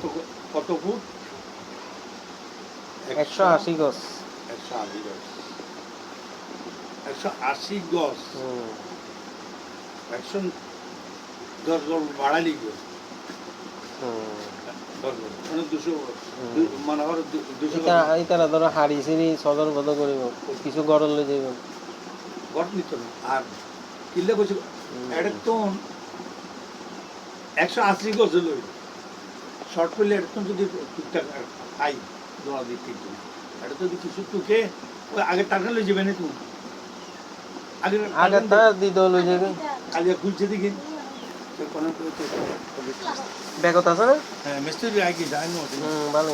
কত ফুট? 180 গজ। 180 গজ। 180 গজ। 110 গজ বাড়ালি গজ। 10 গজ মানে 200 মানে হলো 200 গজ। এটা ধরো হাড়ি সিঁড়ি সদর বদ করিব কিছু গড় লই যাইব গড় নিত না আর কিল্লে কইছে এটা তো 180 গজ লই শর্ট পেলে এটা যদি টুকটাক খাই দোয়া দিতে এটা যদি কিছু টুকে ওই আগে টাকা লই যাবে না তুমি আগে তা দিতে লই যাবে আগে খুলছে দেখি ব্যাগত আছে না? হ্যাঁ মিস্ত্রি আগে যায় না ভালো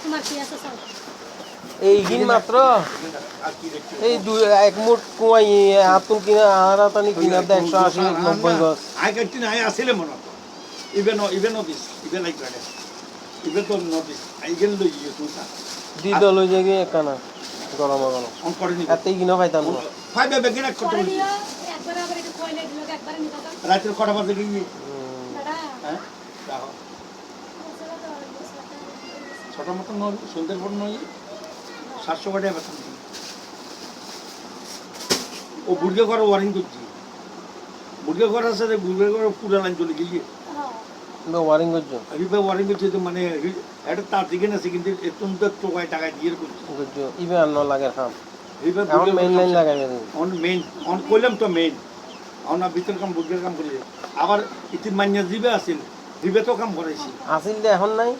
তোমার কি আছে সব এই গিন মাত্র এই এক মুঠ কুয়াই আতুন কিনা আর আতানি কিনা 180 90 গজ আই কাটি না আই আসলে মনে তো ইভেন অফিস ইভেন লাইক গাড়ি ইভেন তো অফিস আই গেল লই ইয়ে তুই দিতে লই যাবে একানা গরম গরম অন করে নি এতই কিনা পাইতাম না ফাইবে বেগিনা কত একবার আবার একটু কইলে দিল একবার নিতা রাতের কটা বাজে গিয়ে দাদা হ্যাঁ রাখো ছোট মতো নয় সন্ধ্যের পর নয় 700 টাকা বেতন ও বুড়গে ঘরে ওয়ারিং করছি বুড়গে ঘর আছে বুড়গে ঘর পুরা লাইন চলে গিয়ে ওয়ারিং করছো রিপে ওয়ারিং করছে তো মানে এটা তার দিকে না কিন্তু এতন তো টোকায় টাকা দিয়ে করছে করছো ইবে আর ন লাগে খাম রিপে এখন মেইন লাইন লাগাই দেন অন মেইন অন কইলাম তো মেইন অন ভিতর কাম বুড়গের কাম করি আবার ইতি মান্যা জিবে আছিল রিপে তো কাম করাইছি আসিল দে এখন নাই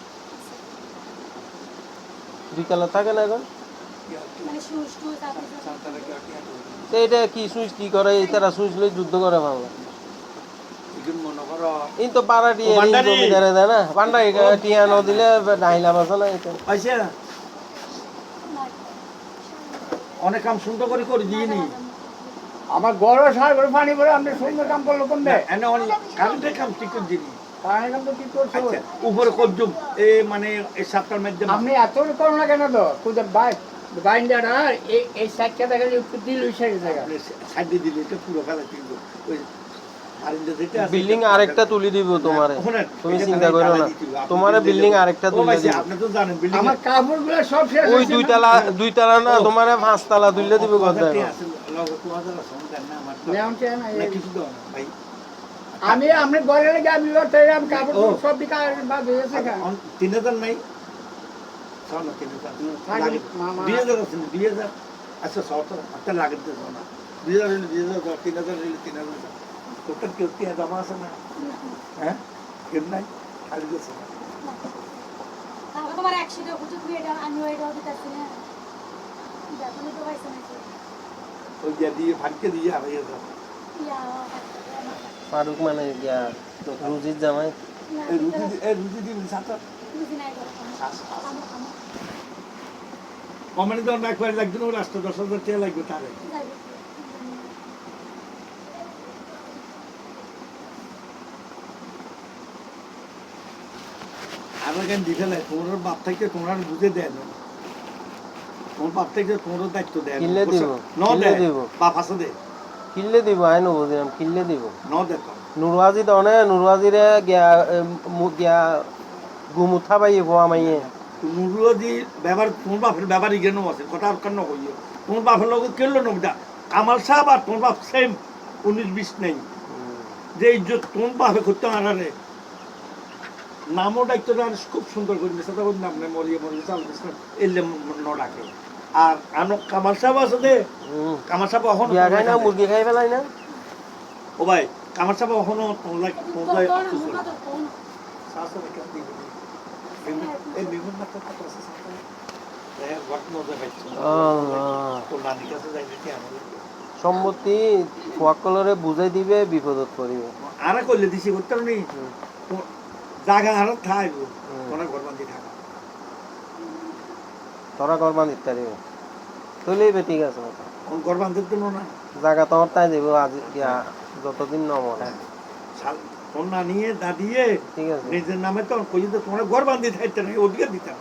বিকালে থাকে না এখন মানে সুস টু তারপর তো এটা কি সুইচ কি করে এই তারা সুইচ লই যুদ্ধ করে ভালো এখন মনে করো এই তো পাড়া দিয়ে জমিদারে দেয় না পান্ডা টিয়া ন দিলে নাইলাম আছে না এটা পাইছে অনেক কাম সুন্দর করে করে দিইনি আমার গড় সার করে পানি পরে আপনি সুন্দর কাম করলো কোন দে এনে অন কারেন্টের কাম ঠিক করে দিইনি পানি কাম তো কি করছো আচ্ছা উপরে কবজুম এ মানে এই সাতটার মধ্যে আপনি এত করো না কেন তো খুদ বাইন্ডার আর এই সাইডটা দেখা যায় একটু দিল ওই সাইডে জায়গা সাইড দিয়ে দিলে এটা পুরো খেলা কিন্তু ওই আরেকটা যেটা আছে বিল্ডিং আরেকটা তুলি দিব তোমারে শুনেন, তুমি এটা চিন্তা খালি করো টাকা না দিতে হবে। আপনি তোমারে building বিল্ডিং এ- আরেকটা ও তুলি ভাই, দিব আপনি তো জানেন বিল্ডিং আমার কাপড়গুলো সব শেষ ওই হয়েছে দুই তালা না তোমারে পাঁচতলা তুললে দিব কথা কিছু দাও না ভাই আমি আপনি ঘরে লেগে আমি আমি কাপড় ও। সব দিকে বাদ হয়েছে 3000 নাই সব না 3000 থাকে, লাগে মামা। 2000 আছে 2000 আচ্ছা সব তো আপনার লাগে তো না 2000 হলে 2000 3000 হলে 3000 টোটাল কেউ কি জমা আছে না হ্যাঁ কেন নাই খালি গেছে তারপর তোমার 100 টাকা বুঝু তুমি এটা আমি ওইটাও দিতেছি না যখন তো পয়সা নাই ওই দিয়ে ভাগ্যে দিয়ে আর ইয়ে দাও ইয়া ফারুক মানে গিয়া রুজির জামাই এই রুটি দিবেন সাথে বুঝি নাই করো কমেন্ট দেওয়ার না একবার লাগবে না রাস্তা 10,000 টাকা লাগবে তারে যাইবে আর কেন দিতে নাই তোমার বাপ থেকে তোমরা বুঝে দেয় না তোমার বাপ থেকে তোমার দায়িত্ব দেয় কিনলে দিব, ন কিনলে দেয় দিব। বাপ আছে দে কিনলে দিব আই নব দিলাম কিনলে দিব ন দে তো নুরওয়াজি দনে নুরওয়াজিরে গিয়া গিয়া গুমুথা পাই হওয়া মাইয়ে মুরুও দি ব্যবহার তোমার বাপের ব্যবহারই জ্ঞান আছে কথা আর কেন কইও তোমার বাপের লোক কেলো নবটা কামাল সাহেব আর তোমার বাপ সেম 19-20 নেই যে ইজ্জত তোমার বাপে করতে আনারে নামও দায়িত্বটা খুব সুন্দর করে নিছে তখন নাম নেই মরিয়ে চাল দিচ্ছে এলে ন ডাকে আর আনো কামাল সাহেব আছে দে কামাল সাহেব এখন গিয়া খাই না মুরগি খাই ফেলাই না ও ভাই কামাল সাহেব এখনো তোমরা তোমরা মুখা তো কোন শাসনে কেন দিবে এই বিভিন্ন কথা আছে সাথে এই ওয়ার্ক মজা পাইছো আল্লাহ তো নানি কাছে যাইবে কি আমাদের সম্মতি ফোয়াকলরে বুঝাই দিবে বিপদত পড়িবে আরা কইলে দিছি করতে নেই জায়গা আর থাকবো কোন ঘর বান্ধি থাকা তোরা করবান ইত্যাদি তুইলেই ঠিক আছে কথা কোন ঘর বান্ধি তো না জায়গা তোমার তাই দেবো আজ গিয়া যতদিন নমর শাল কোন না নিয়ে দাদিয়ে ঠিক আছে নিজের নামে তো কই তো তোমরা ঘর বান্ধি থাকতে না ওদিকে দিতাম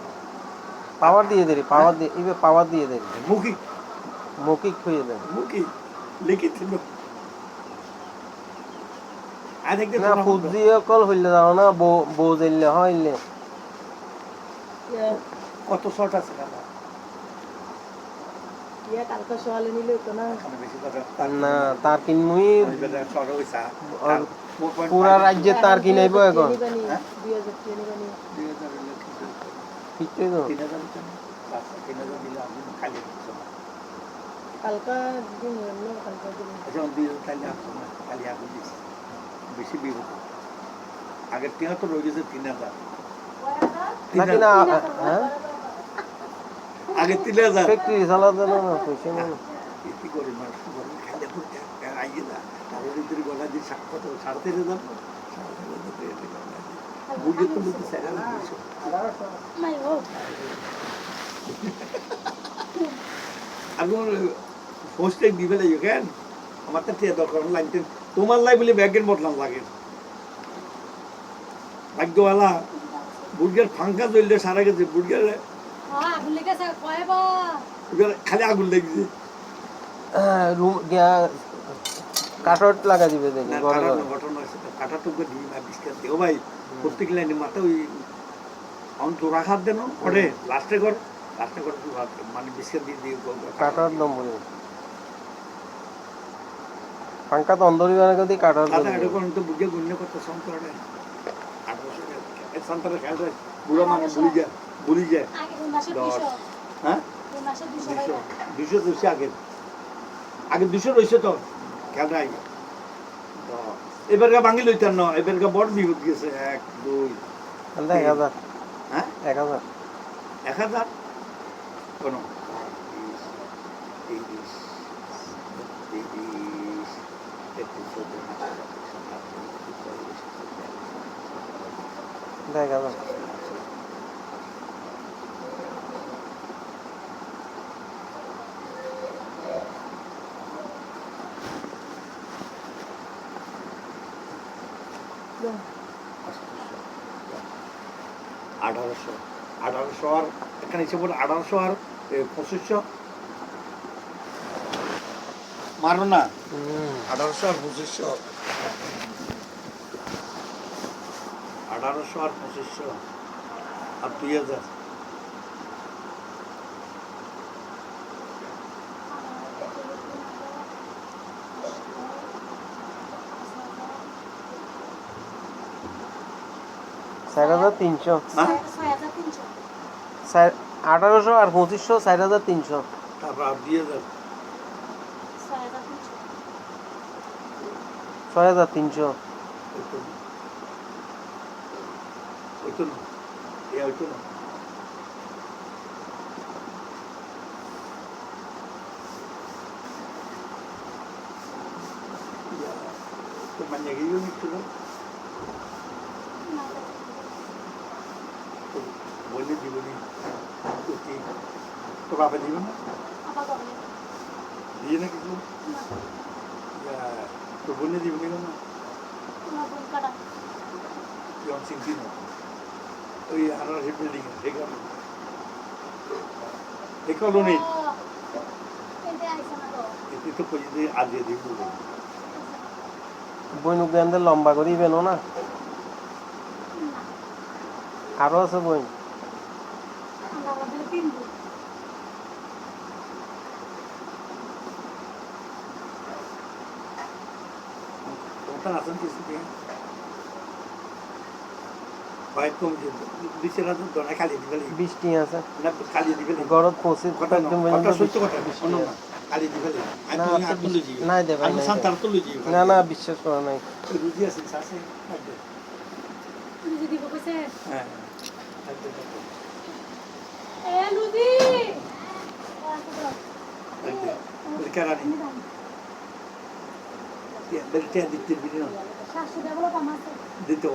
পাওয়ার দিয়ে দেরি পাওয়ার দিয়ে ইবে পাওয়ার দিয়ে দেরি মুখি মৌখিক খুঁজে দেন মুখি লিখিছিল আজ একটা না ফুজি কল হইলে যাও না বউ জেললে হইলে কত শর্ট আছে কাকা কালকে সকালে নিলে হতো না এখানে বেশি কথা না তার কিনমুই শর্ট হইছা আর পুরা রাজ্যে তার কিনাইব এখন কিচ্ছুই তো কালকা দিন হলো কালকা দিন বেশি বিপদ আগের টিয়া তো রয়ে গেছে 3000 নাকি না হ্যাঁ আগে 3000 ফ্যাক্টরি চালাতে না পয়সা না কি করি মানুষ খাইলে পড়তে আইয়ে না তাহলে যদি গলা দিয়ে সাক্ষাৎ 3500 বুঝে তো বুঝতে চাই না নাই ও এখন পোস্টে দিবে লাগে কেন আমার তো টিয়া দরকার লাইন তোমার লাই বলে ব্যাগের বদলাম লাগে ভাগ্যওয়ালা বুর্গের ফাঙ্কা চললে সারা গেছে বুর্গের আগুন লেগেছে কয়বা খালি আগুন লেগেছে রুম কাঠট লাগা দিবে দেখি ঘরে ঘরে ঘটনা কাটা টুকু দিই না বিস্কাট দিও ভাই প্রত্যেক লাইনে মাথা ওই অন তোরা হাত দেন পরে লাস্টে ঘর মানে বিস্কাট দিয়ে দিয়ে কাঠট দম বলে পাঙ্কা তো অন্ধরি বানা করে কাঠট দাদা এটা কোন তো বুঝে গুণ্য করতে সম করে 8 বছর এক সন্তানের খেয়াল রাখ বুড়ো মানুষ ভুলি যায় আগে মাসে 200 হ্যাঁ মাসে 200 200 আগে 200 রয়েছে তো খেয়াল রাখ এবারকা ভাঙি লইতাম না এবারকা বড় বিপদ গেছে 1 2 1000 হ্যাঁ 1000 1000 কোন দেখা আঠারোশো আর এখানে হিসেবে 1800 আর 2500 মারো না 1800 আর 2500 1800 আর 2500 আর 2000 4300 হ্যাঁ 1800 আর 2500 4300 তারপর আর 2000 6300 ওইতো না ওইতো না তো মানে গিয়ে নিচ্ছিল বললে জীবনী তো বাবা দিবে না দিয়ে না কিছু তো বললে দিবে না কেন কেমন চিন্তি না ওই আনার বিল্ডিং এই কলোনি এতে তো পর্যন্ত আজিয়ে দিব বইনুক দেন লম্বা করে দিবেন না আরো আছে বই ওটা আসেন কিছু দিয়ে হয় কম দিচ্ছে না তো না খালি দিবে বৃষ্টি আছে না খালি দিবে গরত পৌঁছে কথা একদম কথা সত্য কথা শোনো না খালি দিবে আমি না, আর তুলে দিই নাই দে ভাই, আমি নাই সান্তার তুলে দিই না না বিশ্বাস করা নাই রুজি আছে সাসে লুজি দিব কইছে হ্যাঁ এ লুজি কারানি বেলটা দিতে দিন 700 টাকা বলো কমাতে দিতে